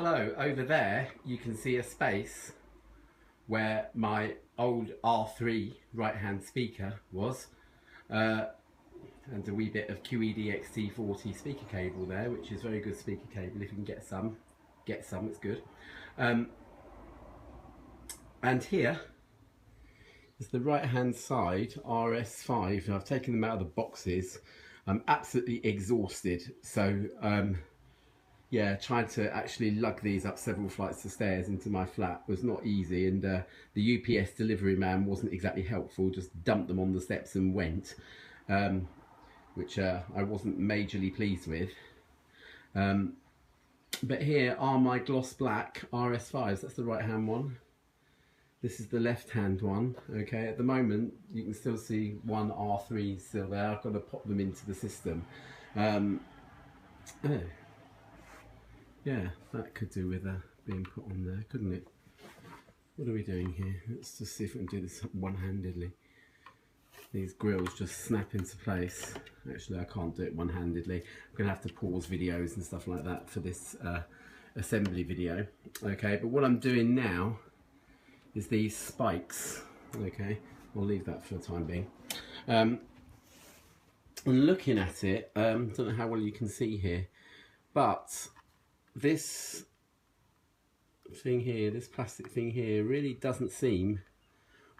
Hello, over there you can see a space where my old R3 right hand speaker was, and a wee bit of QED-XT40 speaker cable there, which is very good speaker cable. If you can get some, it's good. And here is the right hand side RS5. I've taken them out of the boxes. I'm absolutely exhausted, so yeah, trying to actually lug these up several flights of stairs into my flat was not easy, and the UPS delivery man wasn't exactly helpful, just dumped them on the steps and went, which I wasn't majorly pleased with. But here are my gloss black RS5s. That's the right hand one. This is the left hand one. Okay, at the moment you can still see one R3 still there. I've got to pop them into the system. Oh. Yeah, that could do with being put on there, couldn't it? What are we doing here? Let's just see if we can do this one-handedly. These grills just snap into place. Actually, I can't do it one-handedly. I'm going to have to pause videos and stuff like that for this assembly video. Okay, but what I'm doing now is these spikes. Okay, I'll leave that for the time being. And looking at it, I don't know how well you can see here, but this thing here, this plastic thing here, really doesn't seem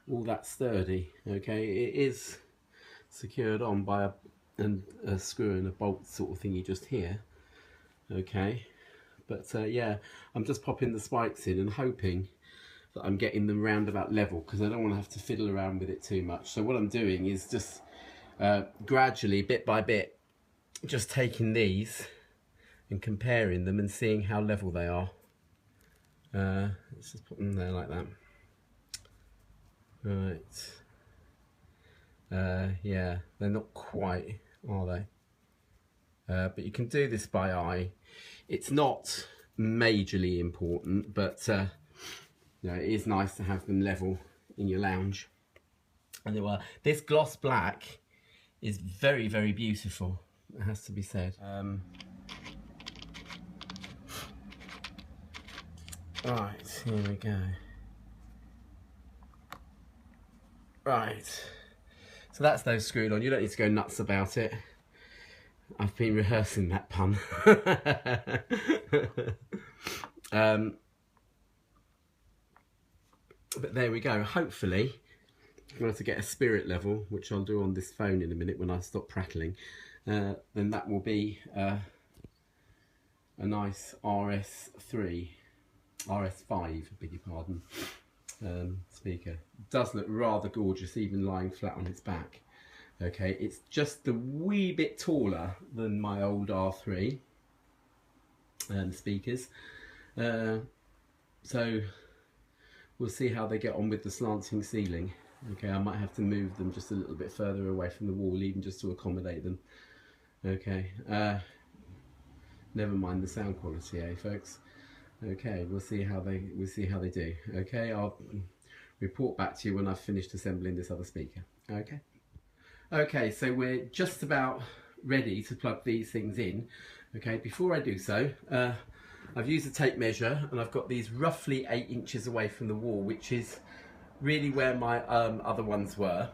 all that sturdy. Okay, it is secured on by a screw and a bolt sort of thingy just here. Okay, but yeah, I'm just popping the spikes in and hoping that I'm getting them round about level, because I don't want to have to fiddle around with it too much. So what I'm doing is just gradually, bit by bit, just taking these and comparing them and seeing how level they are. Let's just put them there like that. Right. Yeah, they're not quite, are they? But you can do this by eye. It's not majorly important, but you know, it is nice to have them level in your lounge. And they were. This gloss black is very, very beautiful, it has to be said. Right, here we go. Right, so that's those screwed on. You don't need to go nuts about it. I've been rehearsing that pun. But there we go. Hopefully I'm going to get a spirit level, which I'll do on this phone in a minute when I stop prattling. Then that will be a nice RS5, beg your pardon, speaker. It does look rather gorgeous, even lying flat on its back. Okay, it's just a wee bit taller than my old R3 speakers. So we'll see how they get on with the slanting ceiling. Okay, I might have to move them just a little bit further away from the wall, even just to accommodate them. Okay, never mind the sound quality, eh, folks? Okay, we'll see how they do. Okay, I'll report back to you when I've finished assembling this other speaker. Okay. Okay, so we're just about ready to plug these things in. Okay, before I do so, I've used a tape measure and I've got these roughly 8 inches away from the wall, which is really where my other ones were,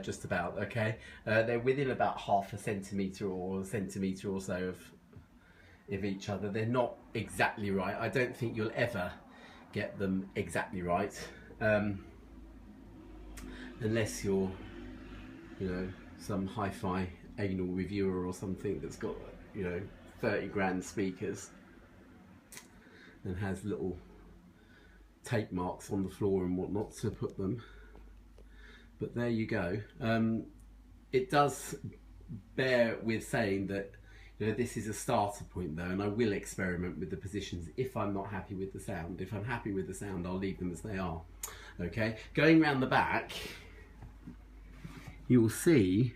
just about. Okay, they're within about half a centimetre or a centimetre or so of each other. They're not exactly right. I don't think you'll ever get them exactly right, unless you're, you know, some hi-fi anal reviewer or something that's got, you know, 30 grand speakers and has little tape marks on the floor and whatnot to put them. But there you go. It does bear with saying that, you know, this is a starter point though, and I will experiment with the positions if I'm not happy with the sound. If I'm happy with the sound, I'll leave them as they are. Okay, going round the back, you will see,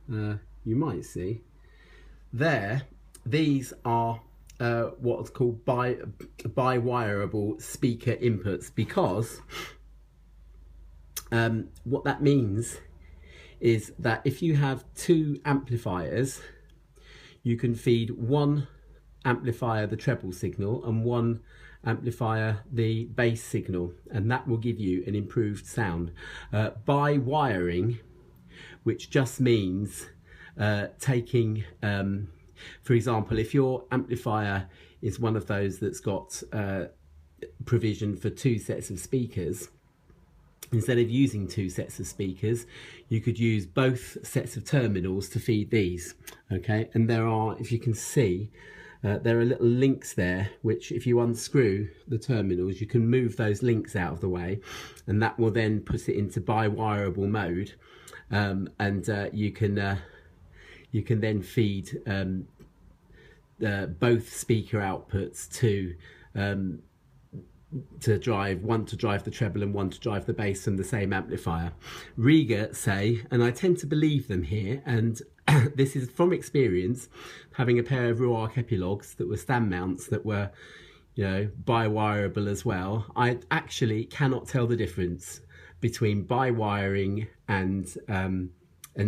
you might see, there, these are what's called bi-wireable speaker inputs, because what that means is that if you have two amplifiers, you can feed one amplifier the treble signal and one amplifier the bass signal, and that will give you an improved sound. By wiring, which just means taking, for example, if your amplifier is one of those that's got provision for 2 sets of speakers, instead of using 2 sets of speakers, you could use both sets of terminals to feed these. Okay, and there are, if you can see, there are little links there, which if you unscrew the terminals, you can move those links out of the way, and that will then put it into bi-wireable mode, and you can then feed both speaker outputs to drive, one to drive the treble and one to drive the bass from the same amplifier. Rega say, and I tend to believe them here, and this is from experience, having a pair of Ruark Epilogues that were stand mounts that were, you know, bi-wireable as well. I actually cannot tell the difference between bi-wiring and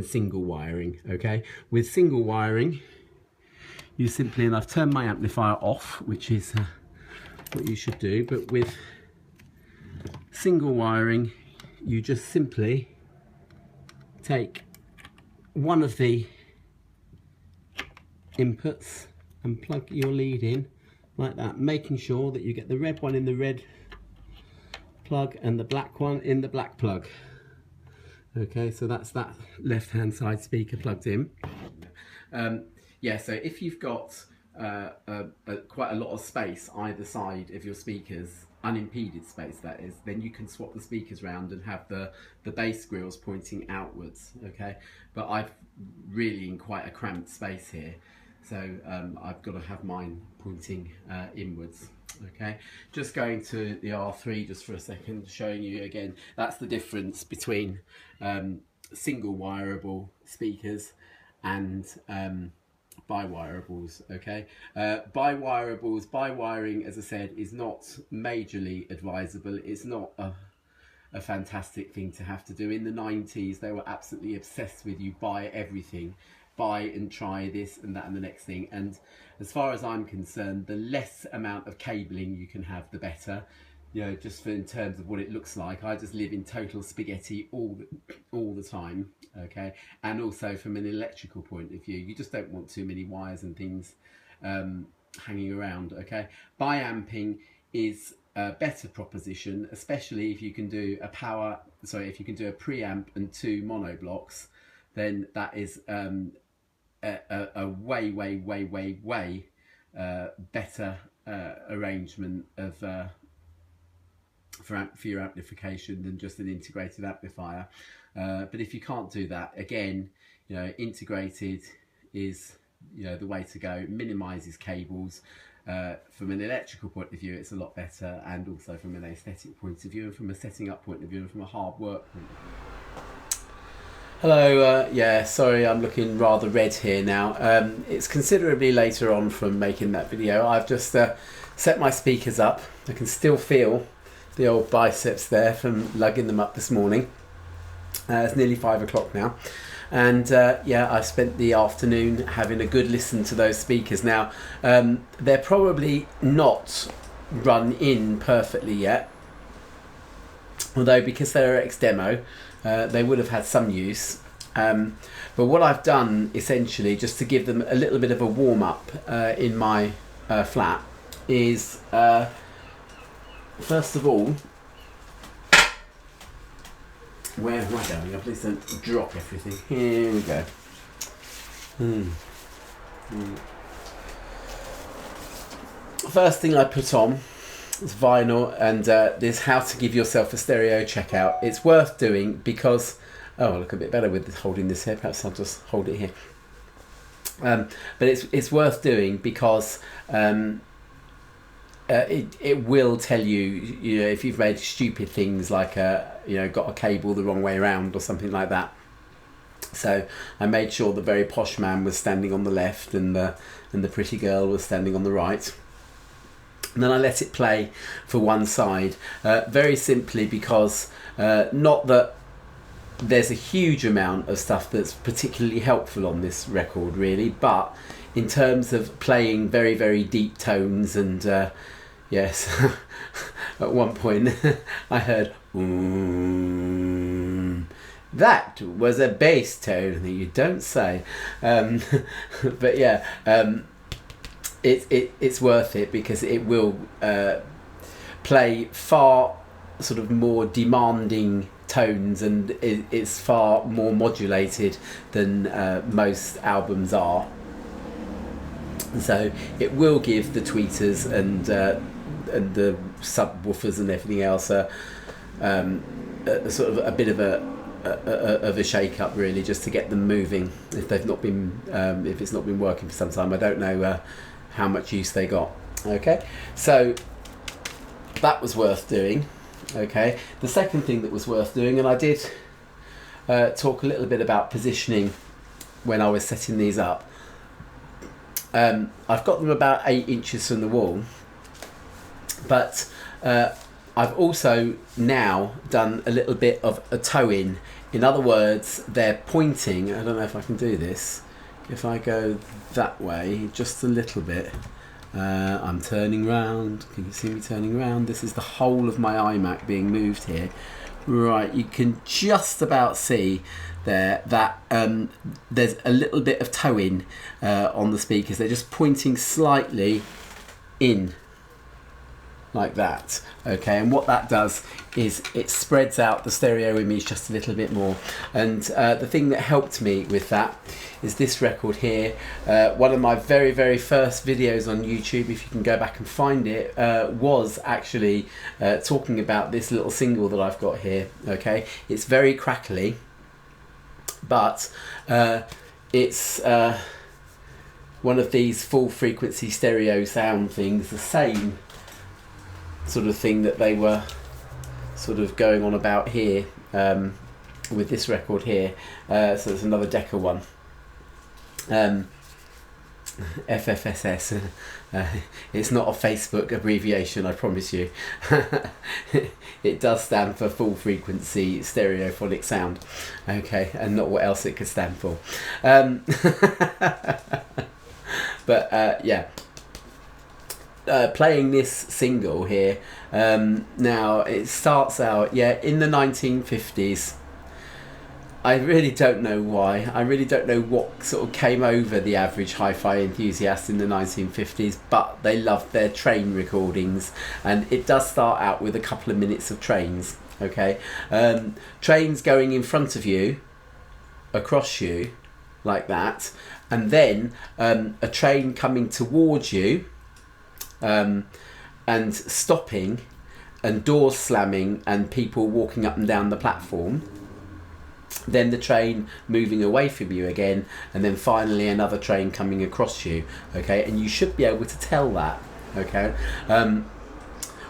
single wiring. Okay, with single wiring, you simply, and I've turned my amplifier off, which is what you should do, but with single wiring, you just simply take one of the inputs and plug your lead in like that, making sure that you get the red one in the red plug and the black one in the black plug. Okay, so that's that left hand side speaker plugged in. Yeah, so if you've got quite a lot of space either side of your speakers, unimpeded space that is, then you can swap the speakers around and have the bass grills pointing outwards. Okay, but I've really in quite a cramped space here, so I've got to have mine pointing inwards. Okay, just going to the R3 just for a second, showing you again, that's the difference between single wireable speakers and bi-wireables. Okay, bi-wiring, as I said, is not majorly advisable. It's not a fantastic thing to have to do. In the 90s, they were absolutely obsessed with you buy everything, buy and try this and that and the next thing. And as far as I'm concerned, the less amount of cabling you can have, the better. You know, just for in terms of what it looks like. I just live in total spaghetti all the time. Okay, and also from an electrical point of view, you just don't want too many wires and things hanging around. Okay, bi-amping is a better proposition, especially if you can do a preamp and 2 mono blocks, then that is a way better arrangement of for your amplification than just an integrated amplifier. But if you can't do that, again, you know, integrated is, you know, the way to go. It minimises cables. From an electrical point of view, it's a lot better, and also from an aesthetic point of view, and from a setting up point of view, and from a hard work point of view. Hello, yeah, sorry I'm looking rather red here now. It's considerably later on from making that video. I've just set my speakers up. I can still feel the old biceps there from lugging them up this morning. It's nearly 5 o'clock now, and yeah, I spent the afternoon having a good listen to those speakers. Now they're probably not run in perfectly yet, although because they're ex-demo, they would have had some use. But what I've done essentially, just to give them a little bit of a warm-up in my flat, is first of all, where am I going? Please don't drop everything. Here we go. First thing I put on is vinyl, and this How to Give Yourself a Stereo checkout. It's worth doing because, oh, I look a bit better with holding this here. Perhaps I'll just hold it here. But it's worth doing because it will tell you, you know, if you've made stupid things like you know, got a cable the wrong way around or something like that. So I made sure the very posh man was standing on the left and the pretty girl was standing on the right. And then I let it play for one side, very simply because not that there's a huge amount of stuff that's particularly helpful on this record really, but in terms of playing very, very deep tones, and yes, at one point I heard that was a bass tone. You don't say. But yeah, it's worth it because it will play far sort of more demanding tones, and it's far more modulated than most albums are. So it will give the tweeters and the subwoofers and everything else a sort of a bit of a shake up, really, just to get them moving if they've not been if it's not been working for some time. I don't know how much use they got. Okay, so that was worth doing. Okay, the second thing that was worth doing, and I did talk a little bit about positioning when I was setting these up. I've got them about 8 inches from the wall, but I've also now done a little bit of a toe in. In other words, they're pointing. I don't know if I can do this. If I go that way just a little bit, I'm turning round. Can you see me turning round? This is the whole of my iMac being moved here. Right, you can just about see there that there's a little bit of toe in on the speakers. They're just pointing slightly in like that. Okay, and what that does is it spreads out the stereo image just a little bit more. And the thing that helped me with that is this record here. One of my very, very first videos on YouTube, if you can go back and find it, was actually talking about this little single that I've got here. Okay, it's very crackly, but it's one of these full frequency stereo sound things, the same sort of thing that they were sort of going on about here with this record here. So there's another Decca one, FFSS. It's not a Facebook abbreviation, I promise you. It does stand for full frequency stereophonic sound. Okay, and not what else it could stand for. But yeah, playing this single here, now it starts out, yeah, in the 1950s. I really don't know why. I really don't know what sort of came over the average hi-fi enthusiast in the 1950s, but they loved their train recordings, and it does start out with a couple of minutes of trains. Okay, trains going in front of you, across you, like that, and then a train coming towards you, and stopping, and doors slamming, and people walking up and down the platform. Then the train moving away from you again, and then finally another train coming across you. Okay, and you should be able to tell that. Okay,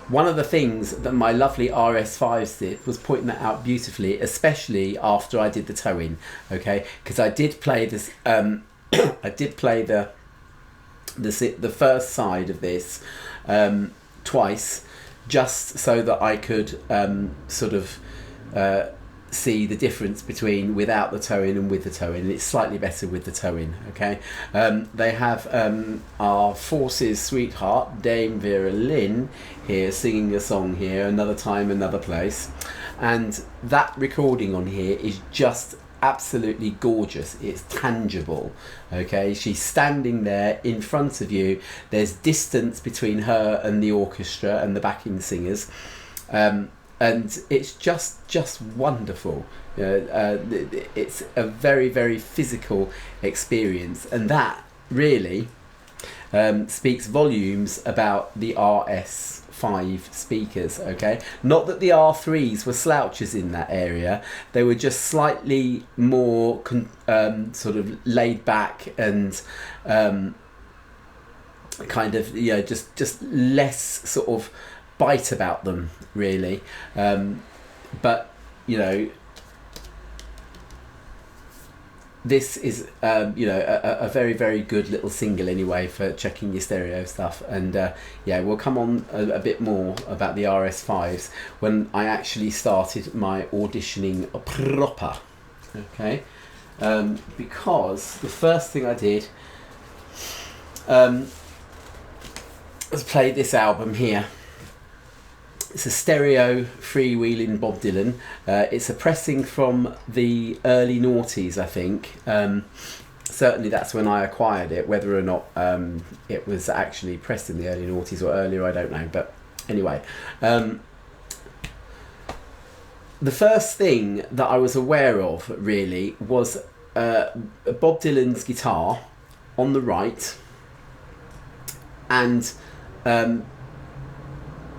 one of the things that my lovely RS5s did was pointing that out beautifully, especially after I did the toe-in. Okay, because I did play this. I did play the first side of this twice, just so that I could sort of see the difference between without the toe-in and with the toe-in. It's slightly better with the toe-in. Okay, they have our Forces sweetheart Dame Vera Lynn here singing a song here, Another Time Another Place, and that recording on here is just absolutely gorgeous. It's tangible. Okay, she's standing there in front of you. There's distance between her and the orchestra and the backing singers, and it's just wonderful. It's a very, very physical experience, and that really speaks volumes about the RS5 speakers. Okay, not that the R3s were slouches in that area. They were just slightly more sort of laid back and kind of, you know, just less sort of bite about them, really. But you know, this is you know, a very, very good little single anyway for checking your stereo stuff. And yeah, we'll come on a bit more about the RS5s when I actually started my auditioning proper. Okay, because the first thing I did let's play this album here. It's a stereo freewheeling Bob Dylan. It's a pressing from the early noughties, I think. Certainly that's when I acquired it. Whether or not it was actually pressed in the early noughties or earlier, I don't know. But anyway, the first thing that I was aware of really was Bob Dylan's guitar on the right, and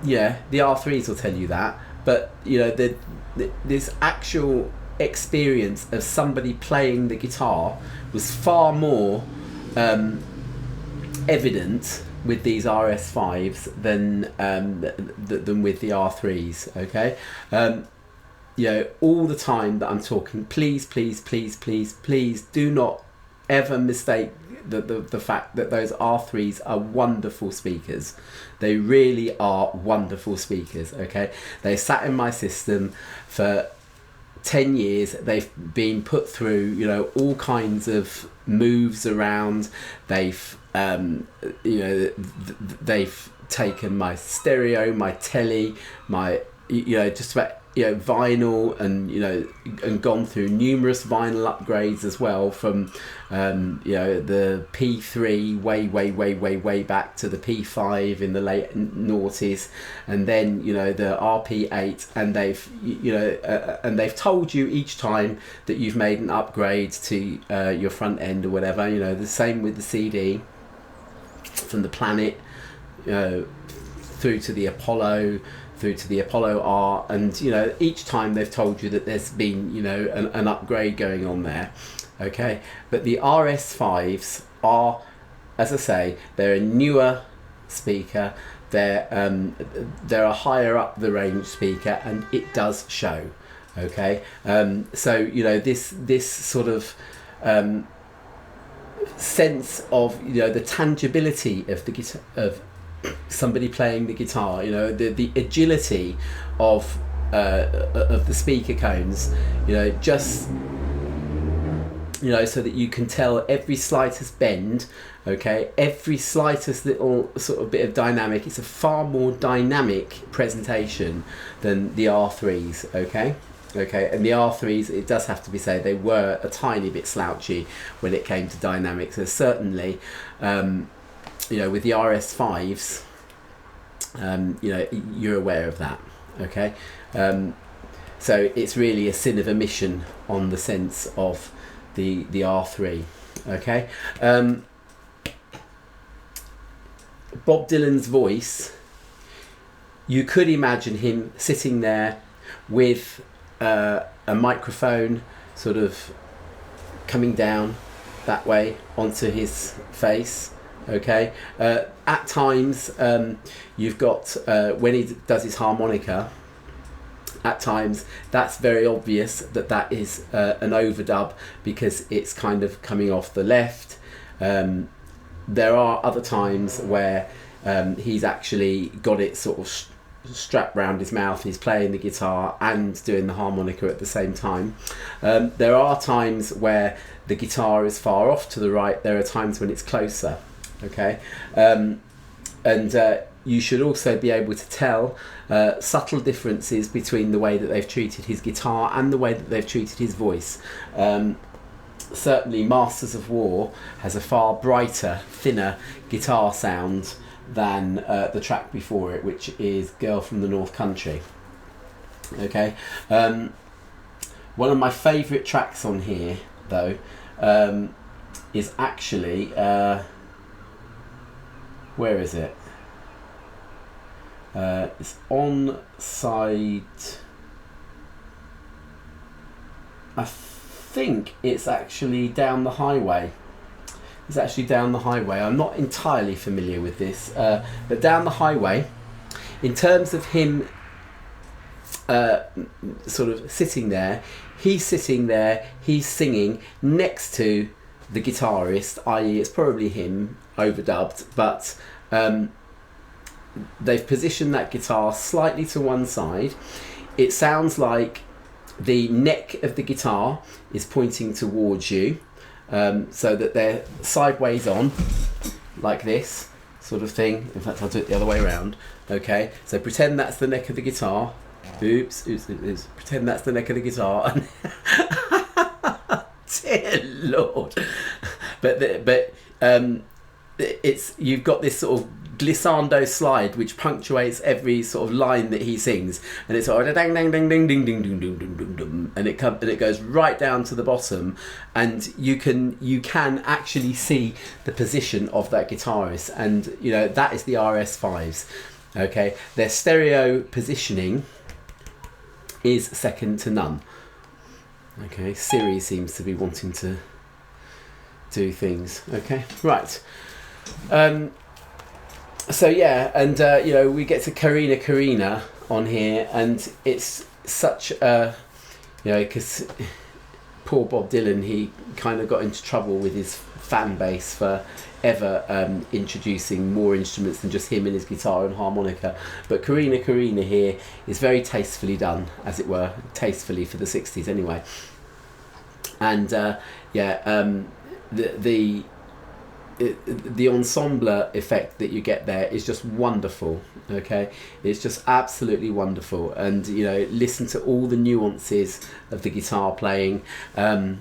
yeah, the R3s will tell you that, but you know, this actual experience of somebody playing the guitar was far more evident with these RS5s than with the R3s. Okay, you know, all the time that I'm talking, please, please, please, please, please do not ever mistake the fact that those R3s are wonderful speakers. They really are wonderful speakers. Okay, they sat in my system for 10 years. They've been put through, you know, all kinds of moves around. They've you know, they've taken my stereo, my telly, my, you know, just about, you know, vinyl, and you know, and gone through numerous vinyl upgrades as well, from you know, the P3 way back to the P5 in the late noughties, and then, you know, the RP8, and they've, you know, and they've told you each time that you've made an upgrade to your front end or whatever. You know, the same with the CD, from the Planet, you know, through to the Apollo, through to the Apollo R, and you know, each time they've told you that there's been, you know, an upgrade going on there. Okay, but the RS5s are, as I say, they're a newer speaker. They're a higher up the range speaker, and it does show. Okay, so you know, this sort of sense of, you know, the tangibility of the guitar, of somebody playing the guitar, you know, the agility of the speaker cones, you know, just, you know, so that you can tell every slightest bend, okay, every slightest little sort of bit of dynamic. It's a far more dynamic presentation than the R3s. Okay, and the R3s, it does have to be said, they were a tiny bit slouchy when it came to dynamics. So certainly, you know, with the RS5s, you know, you're aware of that. Okay, so it's really a sin of omission on the sense of the R3. Okay, Bob Dylan's voice, you could imagine him sitting there with a microphone sort of coming down that way onto his face. Okay, at times you've got when he does his harmonica, at times that's very obvious that that is an overdub, because it's kind of coming off the left. There are other times where he's actually got it sort of strapped round his mouth, and he's playing the guitar and doing the harmonica at the same time. There are times where the guitar is far off to the right. There are times when it's closer. Okay, and you should also be able to tell subtle differences between the way that they've treated his guitar and the way that they've treated his voice. Certainly Masters of War has a far brighter, thinner guitar sound than the track before it, which is Girl from the North Country. Okay, one of my favourite tracks on here though is actually where is it? It's on side, I think it's actually Down the Highway. It's actually Down the Highway. I'm not entirely familiar with this, but Down the Highway, in terms of him sort of sitting there, he's singing next to the guitarist, i.e. it's probably him overdubbed, but they've positioned that guitar slightly to one side. It sounds like the neck of the guitar is pointing towards you, so that they're sideways on. like this sort of thing. In fact, I'll do it the other way around. Okay, so pretend that's the neck of the guitar. Oops. Pretend that's the neck of the guitar. Dear Lord. But it's, you've got this sort of glissando slide which punctuates every sort of line that he sings, and it's sort of dang dang dang ding ding ding ding ding ding ding ding, and it goes right down to the bottom, and you can actually see the position of that guitarist, and you know that is the RS5s. Okay, their stereo positioning is second to none. Okay, Siri seems to be wanting to do things. Okay, right. So yeah, and you know, we get to Karina on here, and it's such a, you know, because poor Bob Dylan, he kind of got into trouble with his fan base for ever introducing more instruments than just him and his guitar and harmonica. But Karina here is very tastefully done, as it were, tastefully for the 60s anyway. And yeah, the ensemble effect that you get there is just wonderful. Okay, it's just absolutely wonderful, and you know, listen to all the nuances of the guitar playing, and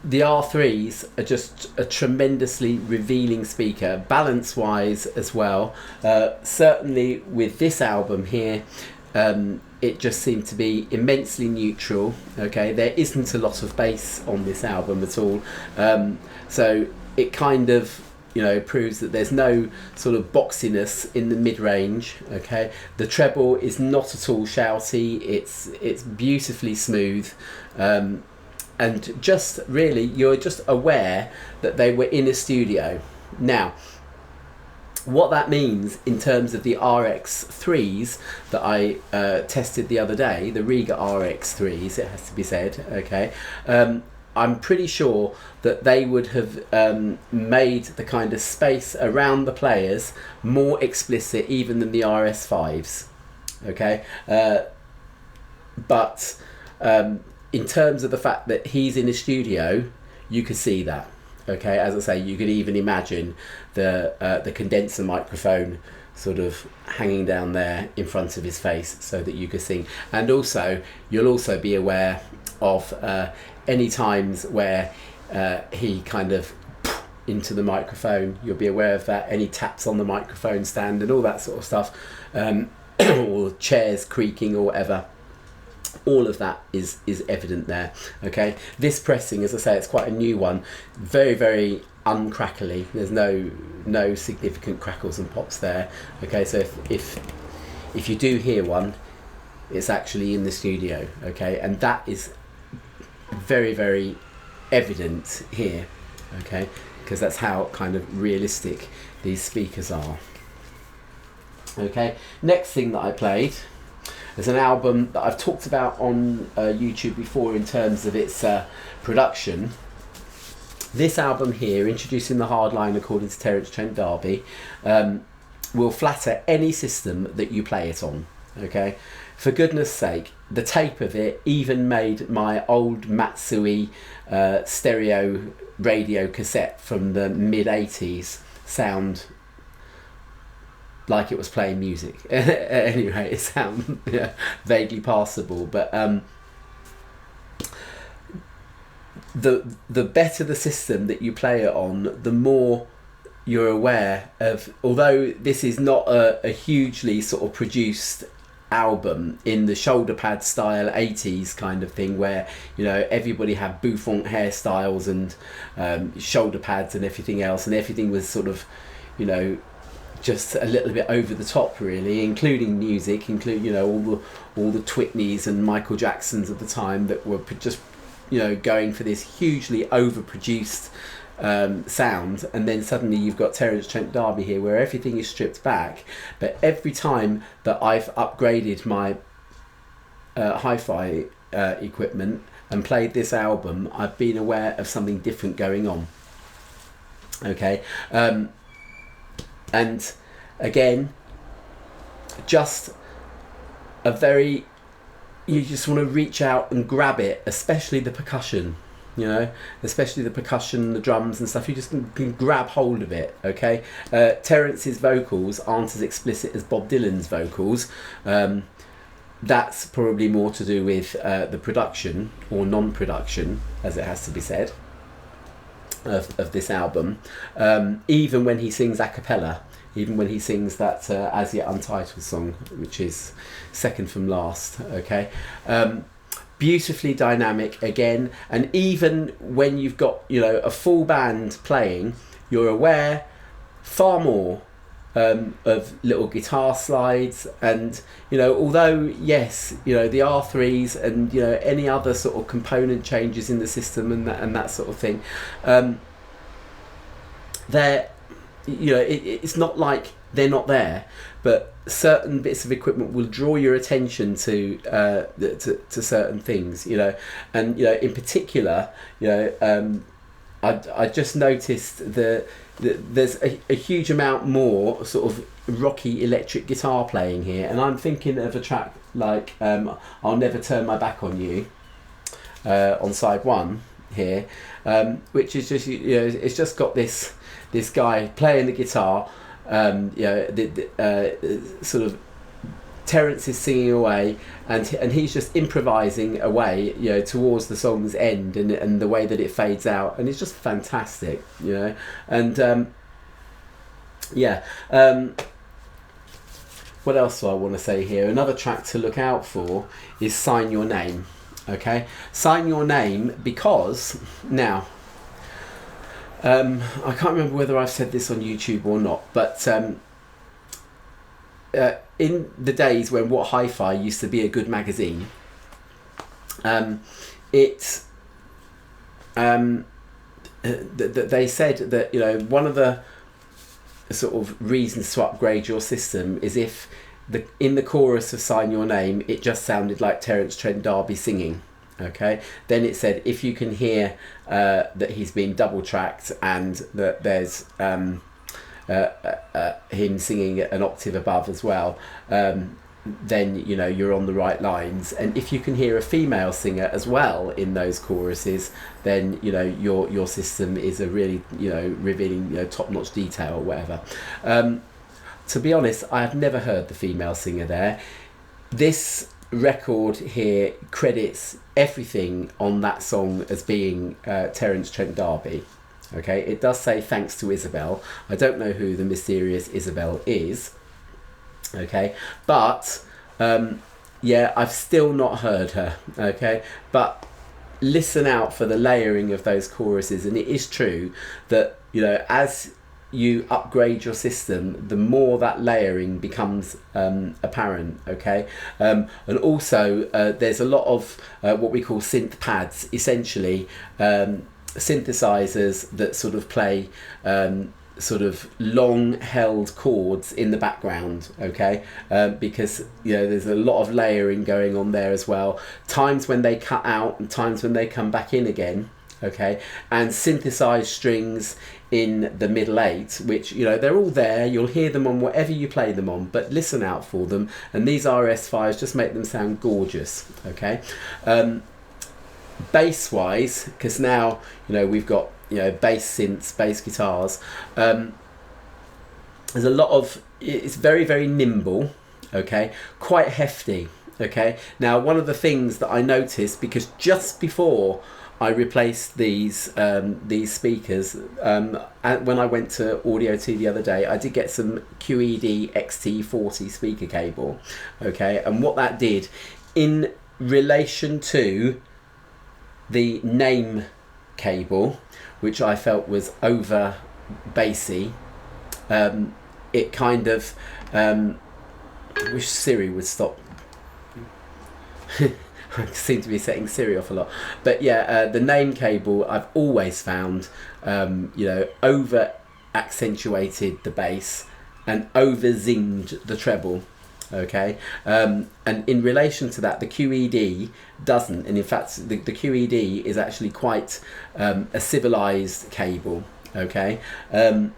the R3s are just a tremendously revealing speaker, balance wise as well. Certainly with this album here, it just seemed to be immensely neutral. Okay, there isn't a lot of bass on this album at all, so it kind of, you know, proves that there's no sort of boxiness in the mid-range. Okay, the treble is not at all shouty, it's beautifully smooth, and just really, you're just aware that they were in a studio. Now, what that means in terms of the RX3s that I tested the other day, the Rega RX3s, it has to be said, okay, I'm pretty sure that they would have made the kind of space around the players more explicit even than the RS5s, okay, but in terms of the fact that he's in a studio, you could see that. Okay, as I say, you could even imagine the condenser microphone sort of hanging down there in front of his face so that you could sing. And also, you'll also be aware of any times where he kind of into the microphone. You'll be aware of that. Any taps on the microphone stand and all that sort of stuff, or chairs creaking or whatever. All of that is evident there. Okay, this pressing, as I say, it's quite a new one, very, very uncrackly. There's no significant crackles and pops there. Okay, so if you do hear one, it's actually in the studio. Okay, and that is very, very evident here. Okay, because that's how kind of realistic these speakers are. Okay, next thing that I played is an album that I've talked about on YouTube before in terms of its production. This album here, introducing the Hardline according to Terence, Trent, D'Arby, will flatter any system that you play it on. Okay, for goodness sake, the tape of it even made my old Matsui stereo radio cassette from the mid-80s sound like it was playing music. Anyway, it sounds vaguely passable, but the better the system that you play it on, the more you're aware of, although this is not a hugely sort of produced album in the shoulder pad style 80s kind of thing, where you know everybody had bouffant hairstyles and shoulder pads and everything else, and everything was sort of, you know, just a little bit over the top, really, including music, you know, all the Twitneys and Michael Jacksons of the time that were just, you know, going for this hugely overproduced sound. And then suddenly you've got Terence, Trent, D'Arby here, where everything is stripped back. But every time that I've upgraded my hi-fi equipment and played this album, I've been aware of something different going on. Okay. And again, just a very, you just want to reach out and grab it, especially the percussion. you know, especially the percussion, the drums and stuff. You just can grab hold of it, okay? Terence's vocals aren't as explicit as Bob Dylan's vocals. That's probably more to do with the production, or non-production, as it has to be said, of this album. Even when he sings a cappella, even when he sings that As Yet Untitled song, which is second from last, okay? Beautifully dynamic again, and even when you've got, you know, a full band playing, you're aware far more of little guitar slides, and, you know, although yes, you know, the R3s and, you know, any other sort of component changes in the system and that sort of thing, they're, you know, it's not like they're not there, but certain bits of equipment will draw your attention to certain things, you know. And, you know, in particular, you know, I just noticed there's a huge amount more sort of rocky electric guitar playing here, and I'm thinking of a track like I'll Never Turn My Back on You, on side 1 here, which is just, you know, it's just got this guy playing the guitar, you know, sort of Terence is singing away, and he's just improvising away, you know, towards the song's end, and the way that it fades out, and it's just fantastic, you know. And yeah, what else do I want to say here? Another track to look out for is Sign Your Name, okay? Sign Your Name, because now, I can't remember whether I've said this on YouTube or not, but in the days when What Hi-Fi used to be a good magazine, they said that, you know, one of the sort of reasons to upgrade your system is if in the chorus of Sign Your Name it just sounded like Terence Trent D'Arby singing, okay? Then it said if you can hear that he's been double tracked and that there's him singing an octave above as well, then, you know, you're on the right lines. And if you can hear a female singer as well in those choruses, then, you know, your system is a really, you know, revealing, you know, top-notch detail or whatever. To be honest, I have never heard the female singer there. This record here credits everything on that song as being Terence Trent D'Arby. Okay, it does say thanks to Isabel. I don't know who the mysterious Isabel is. Okay, but yeah, I've still not heard her. Okay, but listen out for the layering of those choruses, and it is true that, you know, as you upgrade your system, the more that layering becomes apparent, okay? And also there's a lot of what we call synth pads, essentially synthesizers that sort of play sort of long held chords in the background, okay? Because, you know, there's a lot of layering going on there as well, times when they cut out and times when they come back in again, okay? And synthesized strings in the middle 8, which, you know, they're all there, you'll hear them on whatever you play them on, but listen out for them, and these RS5s just make them sound gorgeous, okay? Bass wise, because now, you know, we've got, you know, bass synths, bass guitars, there's a lot of, it's very, very nimble, okay, quite hefty, okay. Now, one of the things that I noticed, because just before I replaced these speakers, when I went to Audio T the other day, I did get some QED XT40 speaker cable, okay, and what that did in relation to the name cable, which I felt was over bassy, it kind of, I wish Siri would stop. I seem to be setting Siri off a lot, but yeah, the name cable I've always found, you know, over accentuated the bass and over zinged the treble, okay. And in relation to that, the QED doesn't, and in fact the QED is actually quite a civilized cable, okay. And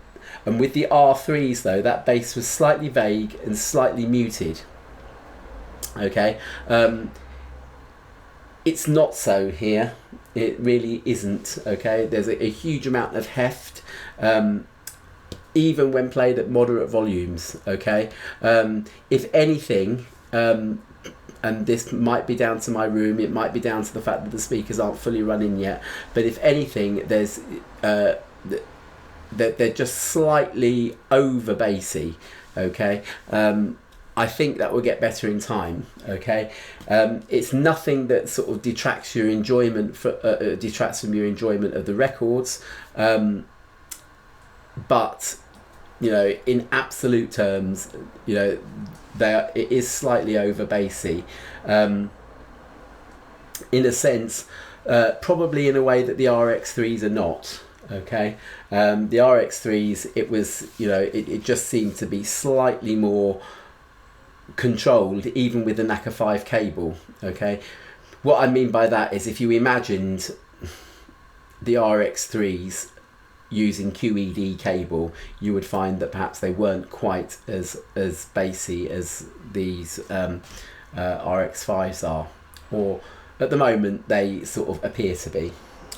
with the R3s though, that bass was slightly vague and slightly muted, okay. It's not so here. It really isn't. Okay, there's a huge amount of heft, even when played at moderate volumes. Okay, if anything, and this might be down to my room, it might be down to the fact that the speakers aren't fully running yet, but if anything, there's they're just slightly over bassy. Okay, I think that will get better in time. Okay, it's nothing that sort of detracts your enjoyment detracts from your enjoyment of the records, but you know, in absolute terms, you know, it is slightly over bassy, in a sense, probably in a way that the RX3s are not. Okay, the RX3s, it was, you know, it just seemed to be slightly more controlled, even with the NACA 5 cable. Okay, what I mean by that is, if you imagined the RX3s using QED cable, you would find that perhaps they weren't quite as bassy as these RX5s are, or at the moment they sort of appear to be.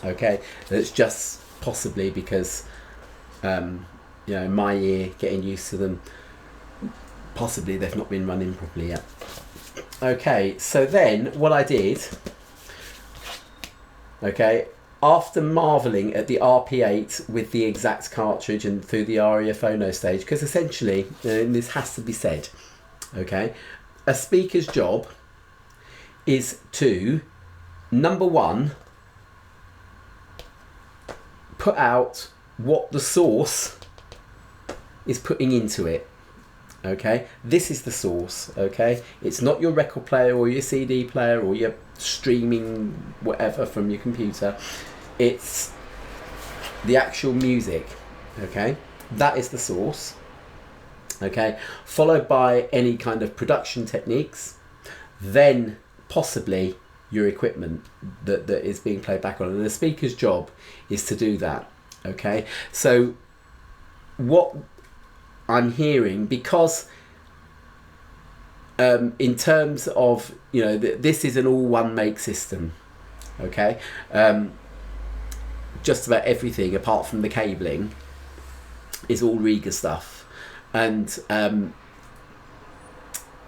Okay, it's just possibly because you know, my ear getting used to them, possibly they've not been running properly yet. Okay, so then what I did, okay, after marvelling at the RP8 with the exact cartridge and through the ARIA phono stage, because essentially, and this has to be said, okay, a speaker's job is to, number one, put out what the source is putting into it. Okay, this is the source. Okay, it's not your record player or your CD player or your streaming whatever from your computer. It's the actual music. Okay, that is the source. Okay, followed by any kind of production techniques, then possibly your equipment that is being played back on, and the speaker's job is to do that. Okay, so what I'm hearing, because in terms of, you know, this is an all one make system. Okay, just about everything apart from the cabling is all Rega stuff, and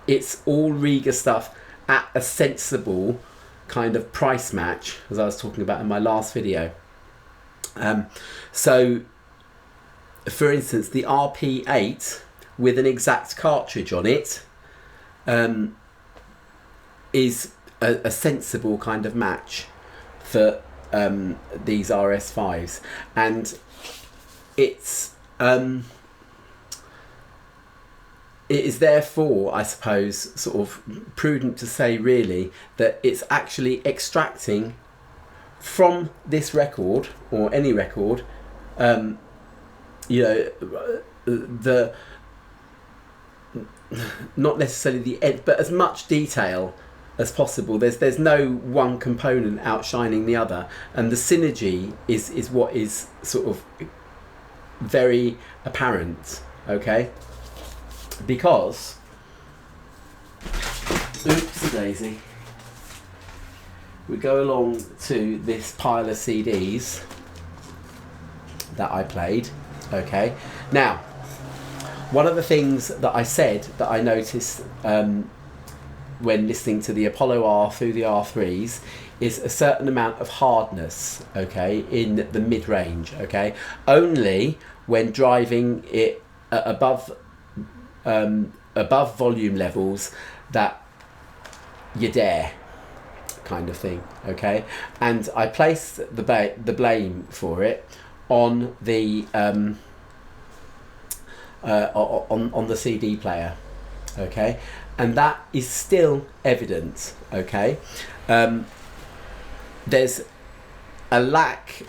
it's all Rega stuff at a sensible kind of price match, as I was talking about in my last video. So for instance, the RP8 with an exact cartridge on it is a sensible kind of match for these RS5s, and it's it is therefore, I suppose, sort of prudent to say really that it's actually extracting from this record, or any record, you know, the not necessarily the end, but as much detail as possible. There's no one component outshining the other, and the synergy is what is sort of very apparent. Okay, because oops daisy, we go along to this pile of CDs that I played. Okay, now one of the things that I said that I noticed when listening to the Apollo R through the R3s is a certain amount of hardness, okay, in the mid-range. Okay, only when driving it above volume levels that you dare, kind of thing. Okay, and I placed the blame for it on the on the CD player. Okay, and that is still evident. Okay, there's a lack.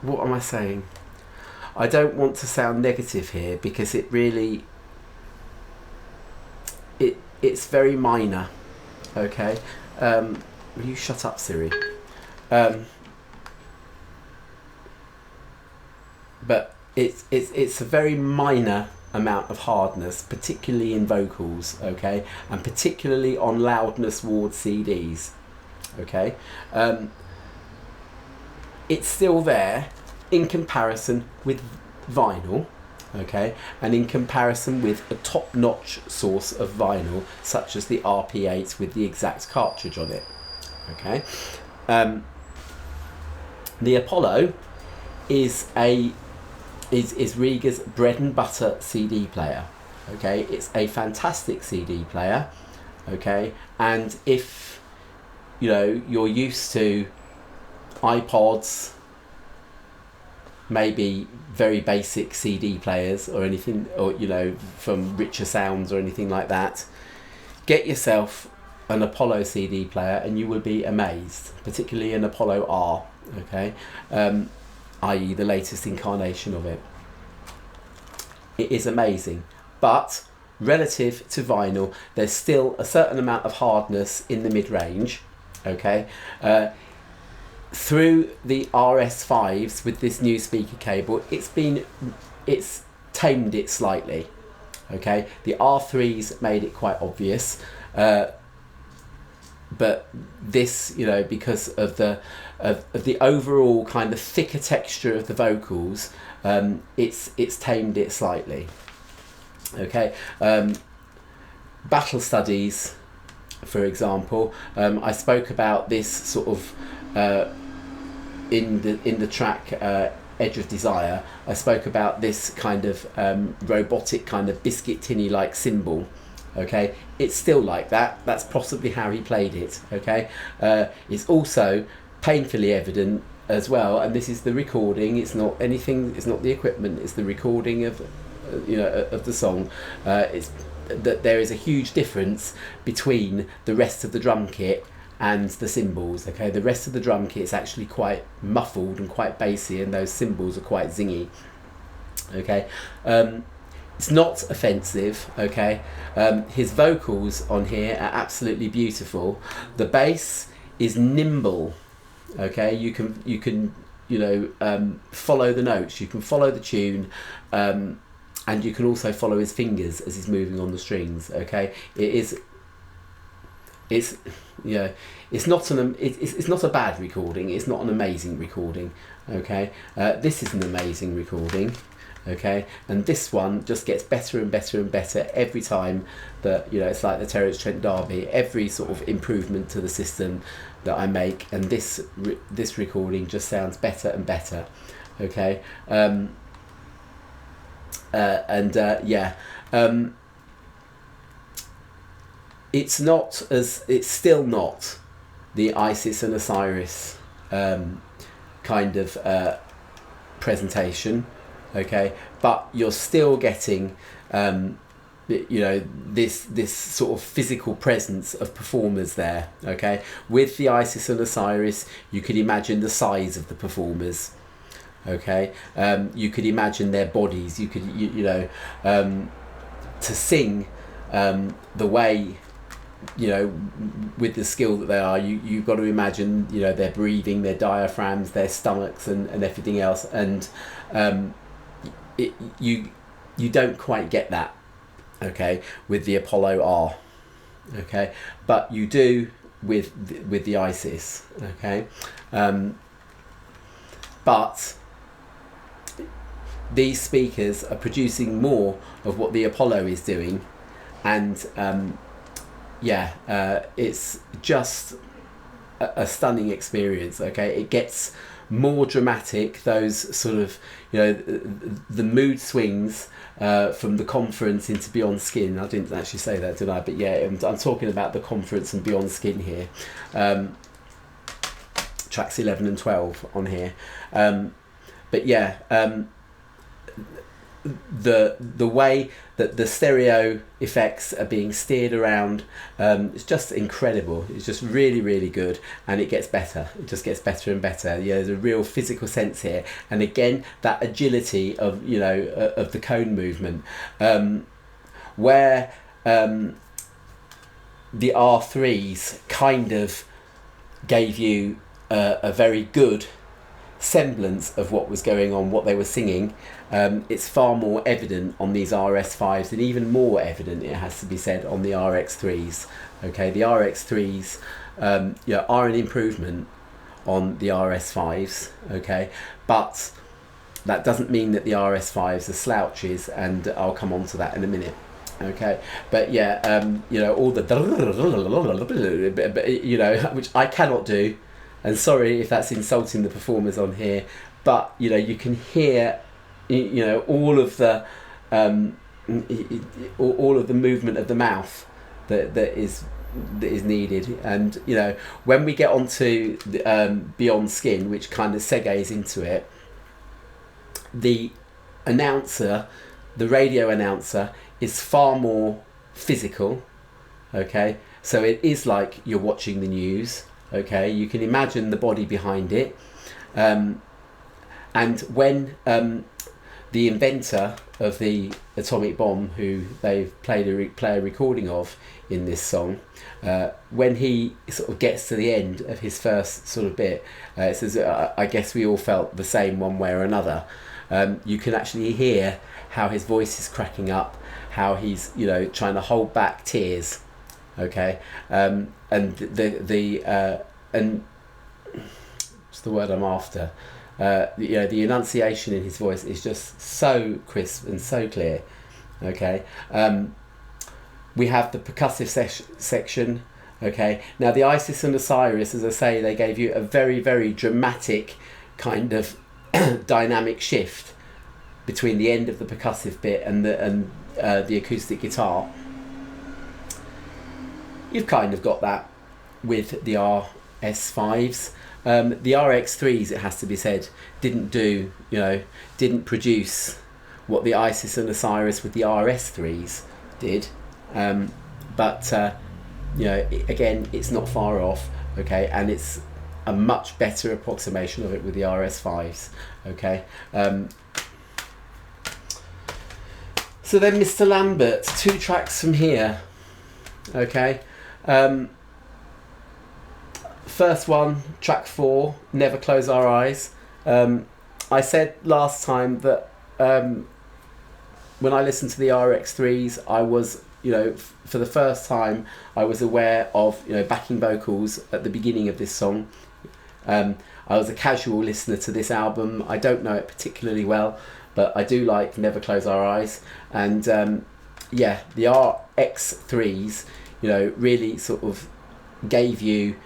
What am I saying? I don't want to sound negative here, because it really it's very minor. Okay, will you shut up, Siri? But it's a very minor amount of hardness, particularly in vocals, okay, and particularly on loudness ward CDs, okay. It's still there in comparison with vinyl, okay, and in comparison with a top-notch source of vinyl such as the RP8 with the exact cartridge on it, okay. The Apollo is Rega's bread and butter CD player, okay. It's a fantastic CD player, okay, and if you know you're used to iPods, maybe very basic CD players or anything, or you know, from richer sounds or anything like that, get yourself an Apollo CD player and you will be amazed, particularly an Apollo R, okay, i.e. the latest incarnation of it. It is amazing, but relative to vinyl there's still a certain amount of hardness in the mid-range, okay. Through the RS5s with this new speaker cable, it's tamed it slightly, okay. The R3s made it quite obvious, but this, you know, because of the overall kind of thicker texture of the vocals, it's tamed it slightly, okay. Battle Studies, for example, I spoke about this sort of in the track Edge of Desire. I spoke about this kind of robotic kind of biscuit tinny like cymbal, okay. It's still like that. That's possibly how he played it, okay. It's also painfully evident as well, and this is the recording, it's not anything, it's not the equipment, it's the recording of you know, of the song. It's that there is a huge difference between the rest of the drum kit and the cymbals, okay. The rest of the drum kit is actually quite muffled and quite bassy, and those cymbals are quite zingy, okay. It's not offensive, okay. His vocals on here are absolutely beautiful. The bass is nimble, okay. You can you know, follow the notes, you can follow the tune, and you can also follow his fingers as he's moving on the strings, okay. It's you know, it's not a bad recording, it's not an amazing recording, okay. This is an amazing recording, okay, and this one just gets better and better and better every time that, you know, it's like the Terence Trent Derby, every sort of improvement to the system that I make, and this recording just sounds better and better, okay. It's still not the Isis and Osiris kind of presentation, okay, but you're still getting you know, this sort of physical presence of performers there, okay. With the Isis and Osiris you could imagine the size of the performers, okay. You could imagine their bodies, you could you know, to sing the way, you know, with the skill that they are, you've got to imagine, you know, their breathing, their diaphragms, their stomachs, and everything else, and you don't quite get that, okay, with the Apollo R, okay, but you do with the Isis, okay. But these speakers are producing more of what the Apollo is doing, and it's just a stunning experience, okay. It gets more dramatic, those sort of, you know, the mood swings from the Conference into Beyond Skin. I didn't actually say that, did I? But yeah, I'm talking about the Conference and Beyond Skin here. Tracks 11 and 12 on here. But yeah, the way that the stereo effects are being steered around, it's just incredible. It's just really, really good, and it gets better. It just gets better and better. Yeah, there's a real physical sense here, and again that agility of, you know, of the cone movement, where the R3s kind of gave you a very good semblance of what was going on, what they were singing. It's far more evident on these RS5s, and even more evident, it has to be said, on the RX3s. Okay, the RX3s are an improvement on the RS5s. Okay, but that doesn't mean that the RS5s are slouches, and I'll come on to that in a minute. Okay, but yeah, all the which I cannot do, and sorry if that's insulting the performers on here, but you can hear all of the movement of the mouth that is needed. And when we get onto the, Beyond Skin, which kind of segues into it, the radio announcer is far more physical. Okay, so it is like you're watching the news. Okay, you can imagine the body behind it, and when the inventor of the atomic bomb, who they've play a recording of in this song, when he sort of gets to the end of his first sort of bit, it says, I guess we all felt the same one way or another. You can actually hear how his voice is cracking up, how he's trying to hold back tears. Okay, and and what's the word I'm after? The enunciation in his voice is just so crisp and so clear. Okay, we have the percussive section. Okay, now the Isis and Osiris, as I say, they gave you a very, very dramatic kind of dynamic shift between the end of the percussive bit and the acoustic guitar. You've kind of got that with the RS5s. The RX3s, it has to be said, didn't produce what the Isis and Osiris with the RS3s did. But again, it's not far off. Okay, and it's a much better approximation of it with the RS5s. Okay. So then, Mr. Lambert, 2 tracks from here. Okay. First one, track 4, Never Close Our Eyes. I said last time that when I listened to the RX3s, I was, for the first time, I was aware of, backing vocals at the beginning of this song. I was a casual listener to this album. I don't know it particularly well, but I do like Never Close Our Eyes. And the RX3s, really sort of gave you,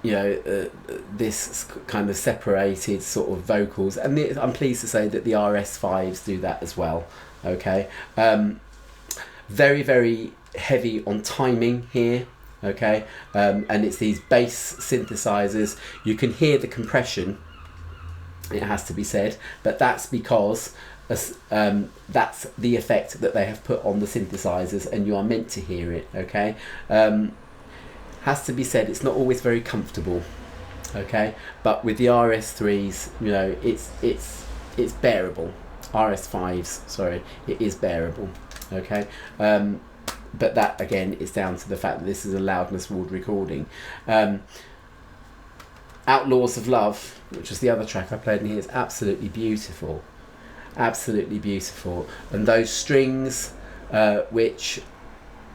this kind of separated sort of vocals, and I'm pleased to say that the RS5s do that as well. Okay, very, very heavy on timing here. Okay, and it's these bass synthesizers. You can hear the compression, it has to be said, but that's because that's the effect that they have put on the synthesizers, and you are meant to hear it. Okay, has to be said, it's not always very comfortable. Okay, but with the RS3s, it's bearable. RS5s, sorry, it is bearable. Okay, but that again is down to the fact that this is a loudness ward recording. Outlaws of Love, which was the other track I played in here, is absolutely beautiful. Absolutely beautiful. And those strings, which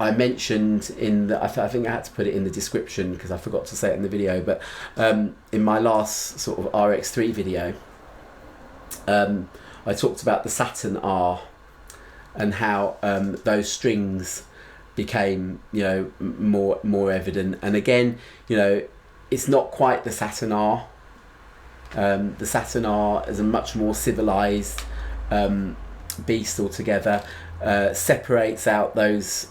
I mentioned in the, I think I had to put it in the description because I forgot to say it in the video, but in my last sort of RX3 video, I talked about the Saturn R and how those strings became, more evident. And again, it's not quite the Saturn R. The Saturn R is a much more civilized beast altogether. Separates out those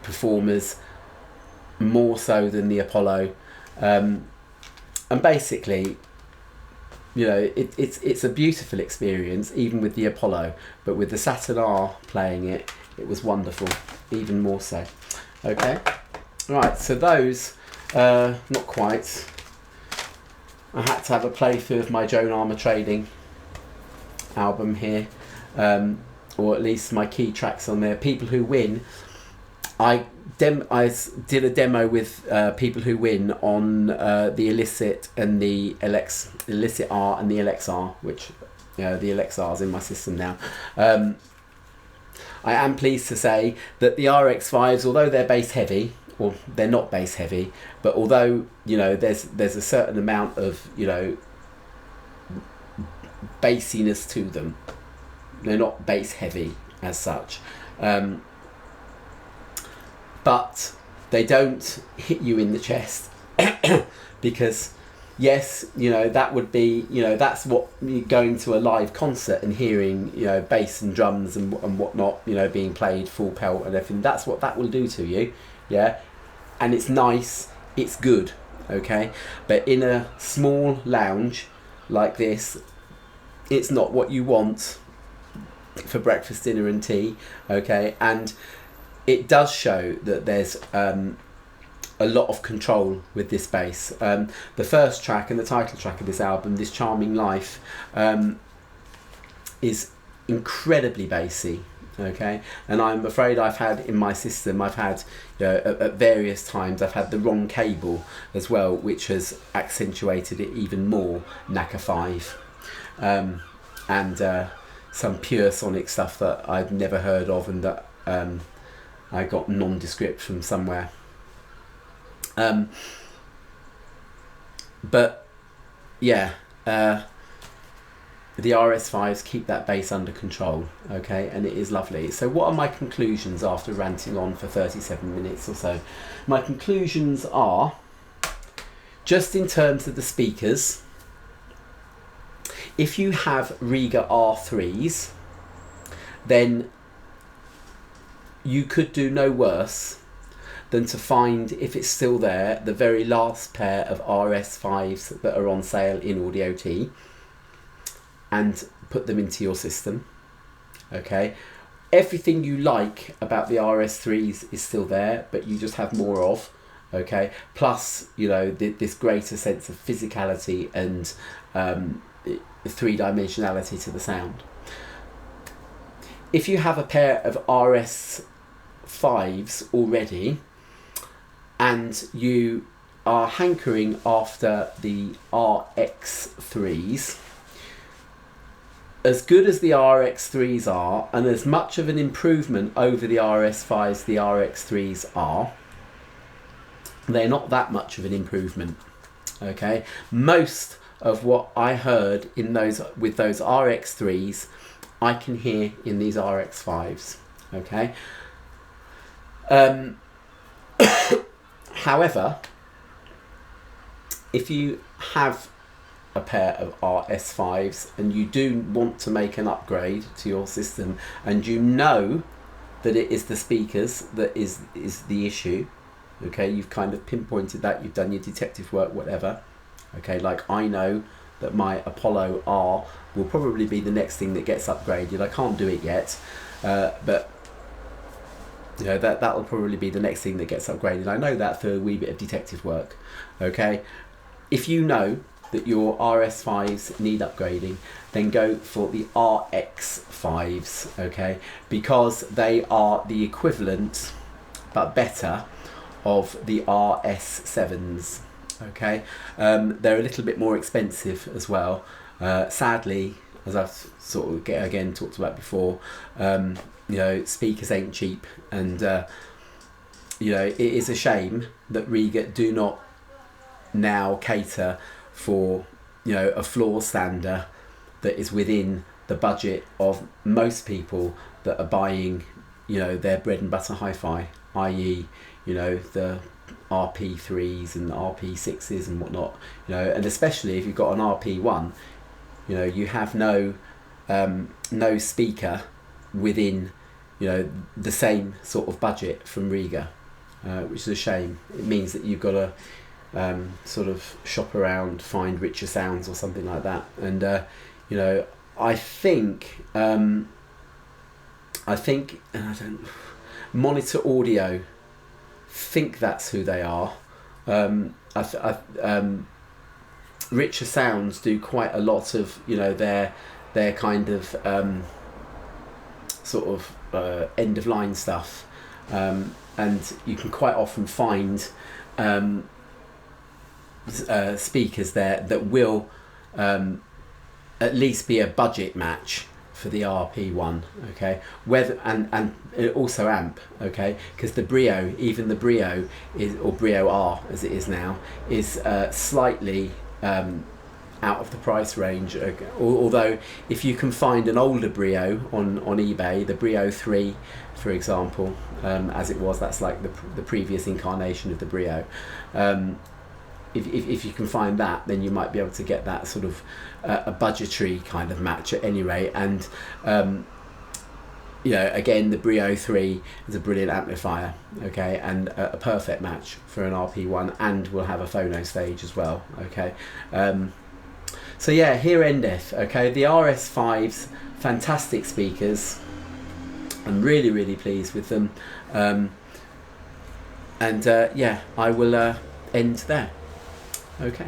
performers more so than the Apollo, and basically, it's a beautiful experience even with the Apollo, but with the Saturn R playing it, it was wonderful, even more so. Okay, right, so those not quite. I had to have a playthrough of my Joan Armatrading album here, or at least my key tracks on there. People Who Win, I did a demo with people who win on the Elicit and the Elicit-R and the Elex-R, which the Elex-R is in my system now. I am pleased to say that the RX5s, although they're bass heavy, or they're not bass heavy, but although there's a certain amount of bassiness to them, they're not bass heavy as such. But they don't hit you in the chest because yes, that would be, that's what going to a live concert and hearing, bass and drums and whatnot, being played full pelt and everything. That's what that will do to you, yeah. And it's nice, it's good, okay. But in a small lounge like this, it's not what you want for breakfast, dinner, and tea, okay. And it does show that there's a lot of control with this bass. The first track and the title track of this album, This Charming Life, is incredibly bassy, okay. And I'm afraid I've had in my system, at various times, I've had the wrong cable as well, which has accentuated it even more, Naka 5. And some pure sonic stuff that I've never heard of and that I got nondescript from somewhere. But yeah, the RS5s keep that bass under control, okay, and it is lovely. So what are my conclusions after ranting on for 37 minutes or so? My conclusions are, just in terms of the speakers, if you have Rega R3s, then you could do no worse than to find, if it's still there, the very last pair of RS5s that are on sale in Audio T and put them into your system, okay. Everything you like about the RS3s is still there, but you just have more of, okay. Plus, this greater sense of physicality and three-dimensionality to the sound. If you have a pair of RS5s already and you are hankering after the RX3s, as good as the RX3s are and as much of an improvement over the RS5s the RX3s are, they're not that much of an improvement, okay. Most of what I heard with those RX3s I can hear in these RX5s, okay. However, if you have a pair of RS5s and you do want to make an upgrade to your system and you know that it is the speakers that is the issue, okay, you've kind of pinpointed that, you've done your detective work, whatever, okay, like I know that my Apollo R will probably be the next thing that gets upgraded. I can't do it yet, but that will probably be the next thing that gets upgraded. I know that through a wee bit of detective work, okay. If you know that your RS5s need upgrading, then go for the RX5s, okay, because they are the equivalent but better of the RS7s, okay. They're a little bit more expensive as well, sadly, as I've sort of again talked about before. Speakers ain't cheap, and it is a shame that Rega do not now cater for a floor stander that is within the budget of most people that are buying their bread and butter hi-fi, i.e. the RP3s and RP6s and whatnot, and especially if you've got an RP1, you have no speaker within the same sort of budget from Rega, which is a shame. It means that you've got to sort of shop around, find richer sounds or something like that. And I think Monitor Audio, think that's who they are. Richer Sounds do quite a lot of their kind of sort of end of line stuff, and you can quite often find speakers there that will at least be a budget match for the RP1, okay, whether and also amp, okay, because the Brio, even the Brio is, or Brio R as it is now, is slightly out of the price range, although if you can find an older Brio on eBay, the Brio 3 for example, as it was, that's like the previous incarnation of the Brio, if you can find that, then you might be able to get that sort of a budgetary kind of match at any rate. And you know, again, the Brio 3 is a brilliant amplifier, okay, and a perfect match for an RP1, and will have a phono stage as well, okay. So yeah, here endeth, okay, the RS5s, fantastic speakers. I'm really, really pleased with them, and yeah, I will end there. Okay.